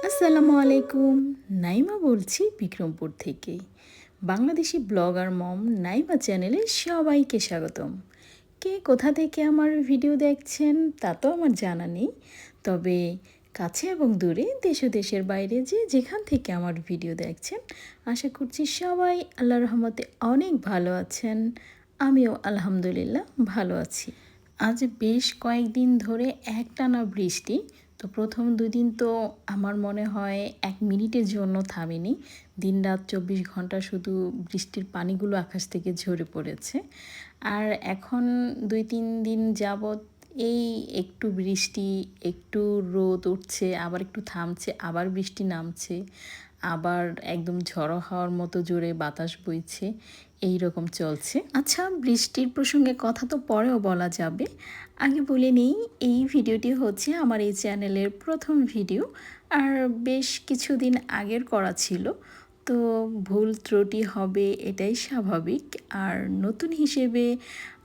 আসসালামু আলাইকুম। নাইমা বলছি বিক্রমপুর থেকে। বাংলাদেশি ব্লগার মম নাইমা চ্যানেলে সবাইকে স্বাগতম। কে কোথা থেকে আমার ভিডিও দেখছেন তা তো আমার জানা নেই, তবে কাছে এবং দূরে দেশ ও দেশের বাইরে যে যেখান থেকে আমার ভিডিও দেখছেন, আশা করছি সবাই আল্লাহর রহমতে অনেক ভালো আছেন। আমিও আলহামদুলিল্লাহ ভালো আছি। আজ বেশ কয়েকদিন ধরে একটানা বৃষ্টি। তো প্রথম ২ দিন তো আমার মনে হয় ১ মিনিটের জন্য থামেনি। দিনরাত ২৪ ঘন্টা শুধু বৃষ্টির পানিগুলো আকাশ থেকে ঝরে পড়েছে। আর এখন ২-৩ দিন যাবৎ এই একটু বৃষ্টি, একটু রোদ উঠছে, আবার একটু থামছে, আবার বৃষ্টি নামছে, আবার একদম ঝড়ো হাওয়ার মতো জোরে বাতাস বইছে, এই রকম চলছে। আচ্ছা, বৃষ্টির প্রসঙ্গে কথা তো পরেও বলা যাবে। আগে বলে নেই, এই ভিডিওটি হচ্ছে আমার এই চ্যানেলের প্রথম ভিডিও। আর বেশ কিছুদিন আগের করা ছিল, তো ভুল ত্রুটি হবে এটাই স্বাভাবিক। আর নতুন হিসেবে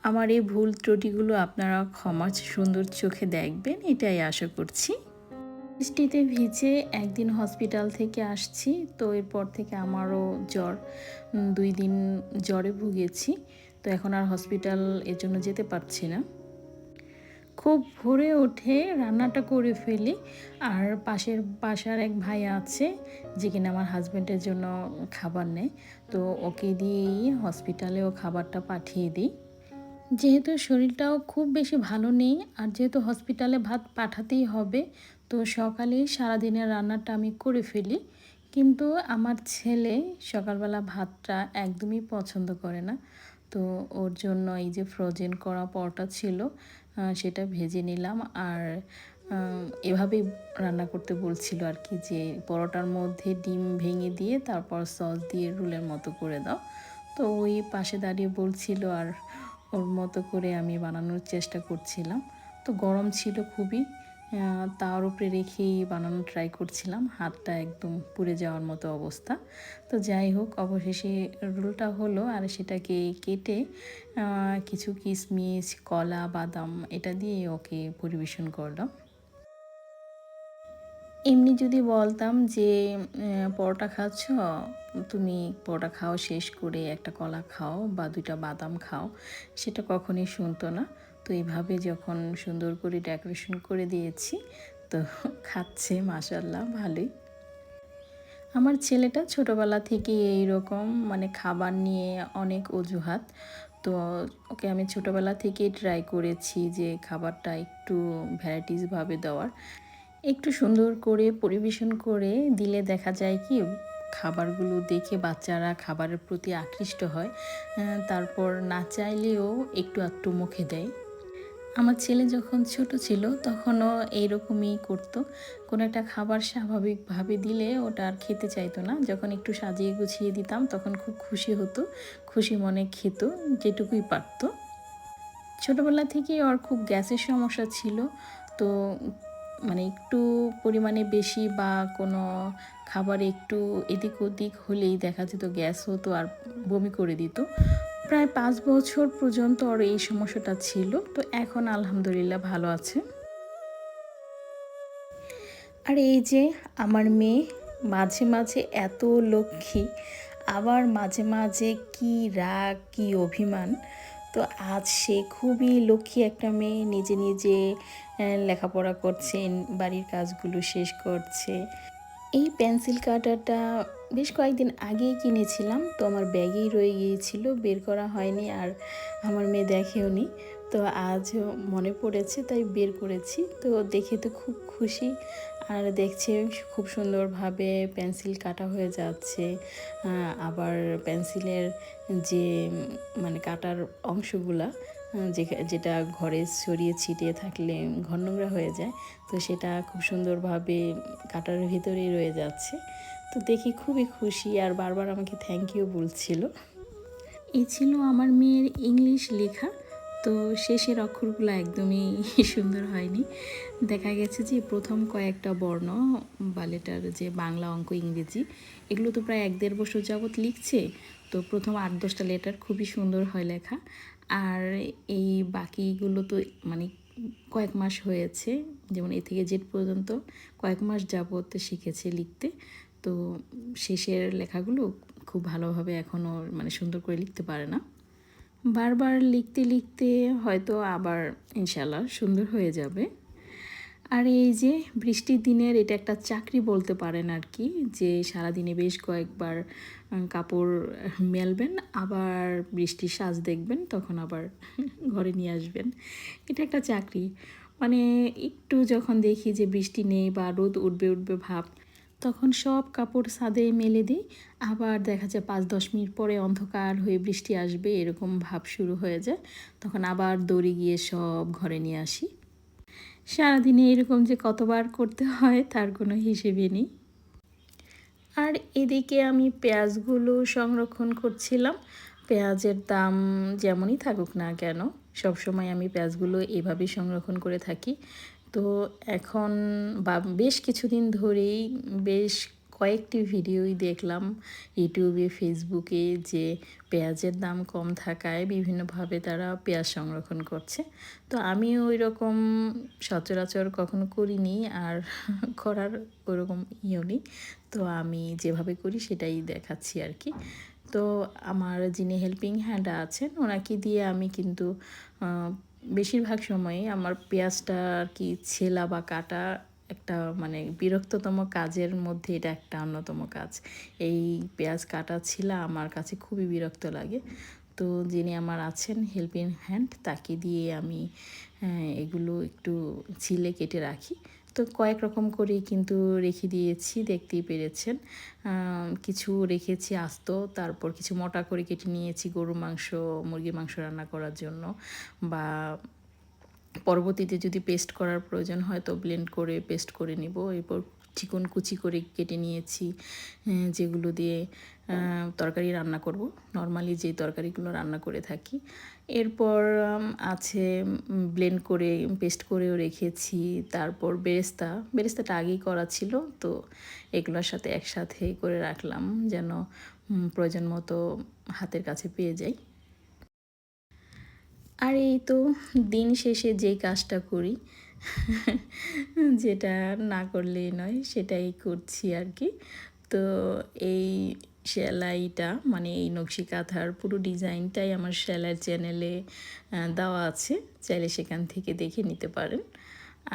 আমার এই ভুল ত্রুটিগুলো আপনারা ক্ষমা সুন্দর চোখে দেখবেন, এটাই আশা করছি। বৃষ্টিতে ভিজে একদিন হসপিটাল থেকে আসছি, তো এরপর থেকে আমারও জ্বর। ২ দিন জ্বরে ভুগেছি, তো এখন আর হসপিটাল এর জন্য যেতে পারছি না। খুব ভোরে উঠে রান্নাটা করে ফেলি। আর পাশের বাসার এক ভাই আছে যে কিনা আমার হাজব্যান্ডের জন্য খাবার নেয়, তো ওকে দিয়েই হসপিটালেও খাবারটা পাঠিয়ে দিই। যেহেতু শরীরটাও খুব বেশি ভালো নেই, আর যেহেতু হসপিটালে ভাত পাঠাতেই হবে, তো সকালেই সারাদিনের রান্নাটা আমি করে ফেলি। কিন্তু আমার ছেলে সকালবেলা ভাতটা একদমই পছন্দ করে না, তো ওর জন্য এই যে ফ্রোজেন করা পরোটা ছিল, সেটা ভেজে নিলাম। আর এভাবেই রান্না করতে বলছিল আর কি, যে পরোটার মধ্যে ডিম ভেঙে দিয়ে তারপর সস দিয়ে রোলের মতো করে দাও। তো ওই পাশে দাঁড়িয়ে বলছিল, আর ওর মতো করে আমি বানানোর চেষ্টা করছিলাম। তো গরম ছিল খুবই, তার উপরে রেখেই বানানোর ট্রাই করছিলাম, হাতটা একদম পুড়ে যাওয়ার মতো অবস্থা। তো যাই হোক, অবশেষে রোলটা হলো, আর সেটাকে কেটে কিছু কিশমিশ, কলা, বাদাম এটা দিয়ে ওকে পরিবেশন করলাম। এমনি যদি বলতাম যে পরোটা খাচ্ছ, তুমি পরোটা খাও, শেষ করে একটা কলা খাও বা ২টা বাদাম খাও, সেটা কখনোই শুনতো না। তো এইভাবে যখন সুন্দর করে ডেকোরেশন করে দিয়েছি, তো খাচ্ছে মাশাআল্লাহ ভালোই। আমার ছেলেটা ছোটোবেলা থেকেই এইরকম, মানে খাবার নিয়ে অনেক অজুহাত। তো ওকে আমি ছোটোবেলা থেকেই ট্রাই করেছি যে খাবারটা একটু ভ্যারাইটিসভাবে দেওয়ার। একটু সুন্দর করে পরিবেশন করে দিলে দেখা যায় কি, খাবারগুলো দেখে বাচ্চারা খাবারের প্রতি আকৃষ্ট হয়, তারপর না চাইলেও একটু আধটু মুখে দেয়। আমার ছেলে যখন ছোট ছিল তখনও এইরকমই করতো। কোনো একটা খাবার স্বাভাবিকভাবে দিলে ওটা আর খেতে চাইতো না। যখন একটু সাজিয়ে গুছিয়ে দিতাম তখন খুব খুশি হতো, খুশি মনে খেত যেটুকুই পারত। ছোটোবেলা থেকেই ওর খুব গ্যাসের সমস্যা ছিল, তো মানে একটু পরিমাণে বেশি বা কোনো খাবার একটু এদিক ওদিক হলেই দেখা যেত গ্যাস হতো আর বমি করে দিত। প্রায় ৫ বছর পর্যন্ত ওর এই সমস্যাটা ছিল, তো এখন আলহামদুলিল্লাহ ভালো আছে। আর এই যে আমার মেয়ে, মাঝে মাঝে এত লক্ষ্মী, আবার মাঝে মাঝে কি রাগ কি অভিমান। তো আজ সে খুবই লক্ষ্মী একটা মেয়ে, নিজে নিজে লেখাপড়া করছে, বাড়ির কাজগুলো শেষ করছে। এই পেন্সিল কাটারটা বেশ কয়েকদিন আগেই কিনেছিলাম, তো আমার ব্যাগেই রয়ে গিয়েছিল, বের করা হয়নি, আর আমার মেয়ে দেখেওনি। তো আজ মনে পড়েছে তাই বের করেছি, তো দেখে তো খুব খুশি। আর দেখছে খুব সুন্দরভাবে পেন্সিল কাটা হয়ে যাচ্ছে। আবার পেন্সিলের যে মানে কাটার অংশগুলা, যেটা ঘরে ছড়িয়ে ছিটিয়ে থাকলে ঘর নোংরা হয়ে যায়, তো সেটা খুব সুন্দরভাবে কাটার ভিতরেই রয়ে যাচ্ছে। তো দেখি খুবই খুশি, আর বারবার আমাকে থ্যাংক ইউ বলছিল। এই ছিল আমার মেয়ের ইংলিশ লেখা। তো শেষের অক্ষরগুলো একদমই সুন্দর হয়নি। দেখা গেছে যে প্রথম কয়েকটা বর্ণ বা লেটার, যে বাংলা, অঙ্ক, ইংরেজি, এগুলো তো প্রায় ১-১.৫ বছর যাবৎ লিখছে। তো প্রথম ৮-১০টা লেটার খুবই সুন্দর হয় লেখা, আর এই বাকিগুলো তো মানে কয়েক মাস হয়েছে, যেমন এ থেকে জেড পর্যন্ত কয়েক মাস যাবত শিখেছে লিখতে। তো শেষের লেখাগুলো খুব ভালোভাবে এখনও মানে সুন্দর করে লিখতে পারে না। বারবার লিখতে লিখতে হয়তো আবার ইনশাল্লাহ সুন্দর হয়ে যাবে। আর এই যে বৃষ্টির দিনের এটা একটা চাকরি বলতে পারেন আর কি, যে সারাদিনে বেশ কয়েকবার কাপড় মেলবেন, আবার বৃষ্টির সাজ দেখবেন, তখন আবার ঘরে নিয়ে আসবেন। এটা একটা চাকরি। মানে একটু যখন দেখি যে বৃষ্টি নেই বা রোদ উঠবে উঠবে ভাব, তখন সব কাপড় ছাদে মেলে দিই। আবার দেখা যায় 5-10 মিনিট পরে অন্ধকার হয়ে বৃষ্টি আসবে এরকম ভাব শুরু হয়ে যায়, তখন আবার দৌড়ে গিয়ে সব ঘরে নিয়ে আসি। সারাদিনে এরকম যে কতবার করতে হয় তার কোনো হিসেবে নেই। আর এদিকে আমি পেঁয়াজগুলো সংরক্ষণ করছিলাম। পেঁয়াজের দাম যেমনই থাকুক না কেন, সবসময় আমি পেঁয়াজগুলো এভাবেই সংরক্ষণ করে থাকি। তো এখন বা বেশ কিছুদিন ধরেই বেশ কয়েকটি ভিডিওই দেখলাম ইউটিউবে, ফেসবুকে, যে পেঁয়াজের দাম কম থাকায় বিভিন্নভাবে তারা পেঁয়াজ সংরক্ষণ করছে। তো আমিও ওই রকম সচরাচর কখনো করিনি, আর করার ওরকম ইয়েও নেই। তো আমি যেভাবে করি সেটাই দেখাচ্ছি আর কি। তো আমার যিনি হেল্পিং হ্যান্ড আছেন ওনাকে দিয়ে আমি কিন্তু বেশিরভাগ সময়ে আমার পেঁয়াজটা আর কি ছেলা বা কাটা একটা মানে বিরক্ততম কাজের মধ্যে এটা একটা অন্যতম কাজ। এই পেঁয়াজ কাটা ছিলা আমার কাছে খুবই বিরক্ত লাগে। তো যিনি আমার আছেন হেল্পিং হ্যান্ড তাকে দিয়ে আমি এগুলো একটু ছিলে কেটে রাখি। তো কয়েক রকম করেই কিন্তু রেখে দিয়েছি, দেখতেই পেরেছেন। কিছু রেখেছি আস্ত, তারপর কিছু মোটা করে কেটে নিয়েছি গরুর মাংস, মুরগির মাংস রান্না করার জন্য, বা পরবর্তীতে যদি পেস্ট করার প্রয়োজন হয় তো ব্লেন্ড করে পেস্ট করে নিব। এরপর চিকন কুচি করে কেটে নিয়েছি, যেগুলো দিয়ে তরকারি রান্না করব, নর্মালি যে তরকারিগুলো রান্না করে থাকি। এরপর আছে ব্লেন্ড করে পেস্ট করেও রেখেছি। তারপর বেরেস্তাটা আগেই করা ছিল, তো এগুলোর সাথে একসাথে করে রাখলাম যেন প্রয়োজন মতো হাতের কাছে পেয়ে যাই। আর এই তো দিন শেষে যেই কাজটা করি, যেটা না করলেই নয় সেটাই করছি আর কি। তো এই সেলাইটা মানে এই নকশি কাঁথার পুরো ডিজাইনটাই আমার সেলাই চ্যানেলে দেওয়া আছে, চাইলে সেখান থেকে দেখে নিতে পারেন।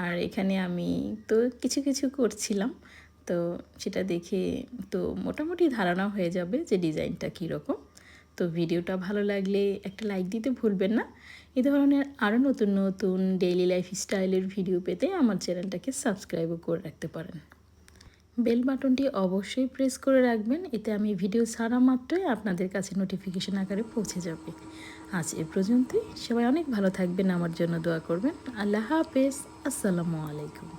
আর এখানে আমি তো কিছু কিছু করছিলাম, তো সেটা দেখে তো মোটামুটি ধারণা হয়ে যাবে যে ডিজাইনটা কীরকম। তো ভিডিওটা ভালো লাগলে একটা লাইক দিতে ভুলবেন না। এই ধরনের আরও নতুন নতুন ডেইলি লাইফ স্টাইলের ভিডিও পেতে আমার চ্যানেলটাকে সাবস্ক্রাইবও করে রাখতে পারেন। বেল বাটনটি অবশ্যই প্রেস করে রাখবেন, এতে আমি ভিডিও ছাড়া মাত্রই আপনাদের কাছে নোটিফিকেশন আকারে পৌঁছে যাবে। আজ এ পর্যন্তই, সবাই অনেক ভালো থাকবেন, আমার জন্য দোয়া করবেন। আল্লাহ হাফেজ, আসসালামু আলাইকুম।